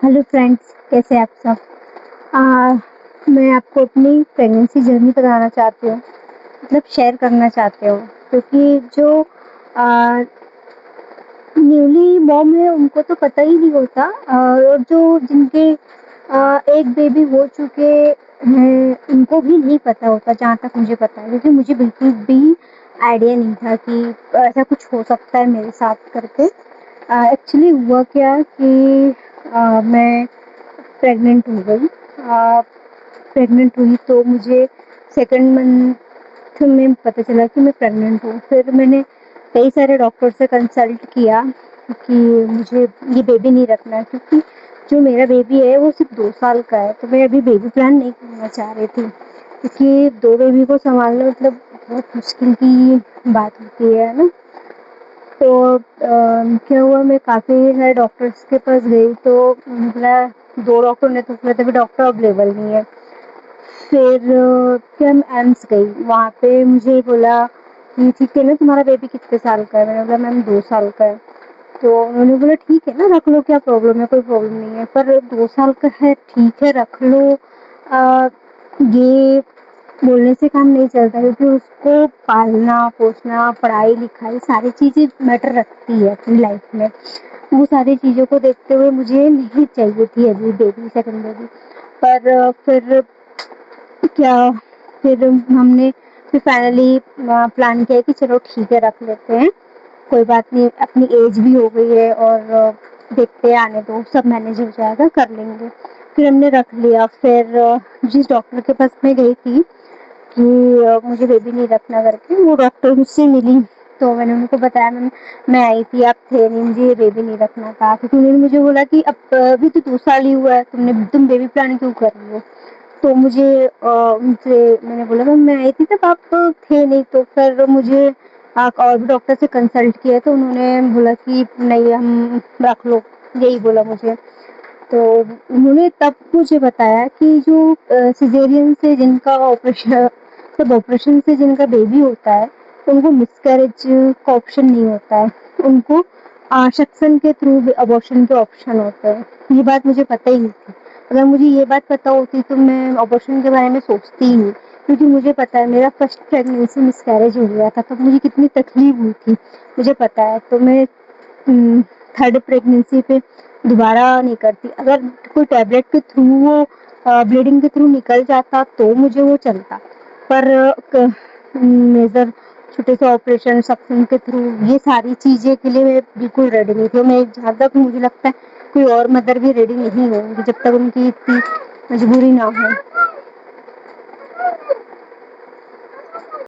Hello friends, कैसे हैं आप सब। मैं आपको अपनी प्रेगनेंसी जर्नी बताना चाहती हूँ, मतलब शेयर करना चाहती हूँ, क्योंकि जो न्यूली मॉम है उनको तो पता ही नहीं होता, और जो जिनके एक बेबी हो चुके हैं उनको भी नहीं पता होता, जहाँ तक मुझे पता है, क्योंकि मुझे बिल्कुल भी आइडिया नहीं था कि ऐसा कुछ हो सकता है मेरे साथ करके। एक्चुअली हुआ क्या कि मैं प्रेग्नेंट हो गई। प्रेग्नेंट हुई तो मुझे सेकंड मंथ में पता चला कि मैं प्रेग्नेंट हूँ। फिर मैंने कई सारे डॉक्टर से कंसल्ट किया कि मुझे ये बेबी नहीं रखना है, क्योंकि जो मेरा बेबी है वो सिर्फ 2 साल का है। तो मैं अभी बेबी प्लान नहीं करना चाह रही थी, क्योंकि 2 बेबी को संभालना मतलब बहुत मुश्किल की बात होती है ना। तो क्या हुआ, मैं काफ़ी सारे डॉक्टर्स के पास गई, तो बोला 2 डॉक्टर ने तो बोला तभी डॉक्टर अवेलेबल नहीं है। फिर फिर मैं एम्स गई, वहाँ पे मुझे बोला कि ठीक है ना, तुम्हारा बेबी कितने साल का है। मैंने बोला मैम 2 साल का है। तो उन्होंने बोला ठीक है ना, रख लो, क्या प्रॉब्लम है, कोई प्रॉब्लम नहीं है, पर 2 साल का है, ठीक है रख लो। ये बोलने से काम नहीं चलता, क्योंकि उसको पालना पोसना पढ़ाई लिखाई सारी चीज़ें मैटर रखती है अपनी लाइफ में। वो सारी चीज़ों को देखते हुए मुझे नहीं चाहिए थी अभी बेबी, सेकंड बेबी। पर फिर क्या, फिर हमने फिर फाइनली प्लान किया कि चलो ठीक है रख लेते हैं, कोई बात नहीं, अपनी एज भी हो गई है, और देखते हैं, आने दो, सब मैनेज हो जाएगा, कर लेंगे। फिर हमने रख लिया। फिर जिस डॉक्टर के पास मैं गई थी कि मुझे बेबी नहीं रखना करके, वो डॉक्टर मुझसे मिली। तो मैंने उनको बताया, मैं आई थी, आप थे नहीं, मुझे ये बेबी नहीं रखना था, क्योंकि उन्होंने मुझे बोला कि अब अभी तो 2 साल ही हुआ है, तुम बेबी प्लान क्यों कर रही हो। तो मुझे उनसे मैंने बोला मैम मैं आई थी तब आप थे नहीं। तो फिर मुझे और भी डॉक्टर से कंसल्ट किया, तो उन्होंने बोला कि नहीं, हम रख लो, यही बोला मुझे। तो उन्होंने तब मुझे बताया कि जो सिजेरियन से जिनका ऑपरेशन, सब ऑपरेशन से जिनका बेबी होता है, उनको मिसकैरेज का ऑप्शन नहीं होता है, उनको सेक्शन के थ्रू अबॉर्शन के ऑप्शन होते हैं। ये बात मुझे पता ही नहीं थी। अगर मुझे ये बात पता होती तो मैं अबॉर्शन के बारे में सोचती ही नहीं, क्योंकि मुझे पता है मेरा फर्स्ट प्रेगनेंसी मिसकैरेज हो गया था, तब मुझे कितनी तकलीफ हुई थी मुझे पता है। तो मैं थर्ड प्रेगनेंसी पे दोबारा नहीं करती। अगर कोई टैबलेट के थ्रू वो ब्लीडिंग के थ्रू निकल जाता तो मुझे वो चलता, पर मेजर छोटे से ऑपरेशन सक्शन के थ्रू ये सारी चीज़ें के लिए मैं बिल्कुल रेडी नहीं थी। मैं जहाँ तक मुझे लगता है कोई और मदर भी रेडी नहीं होंगी जब तक उनकी इतनी मजबूरी ना हो।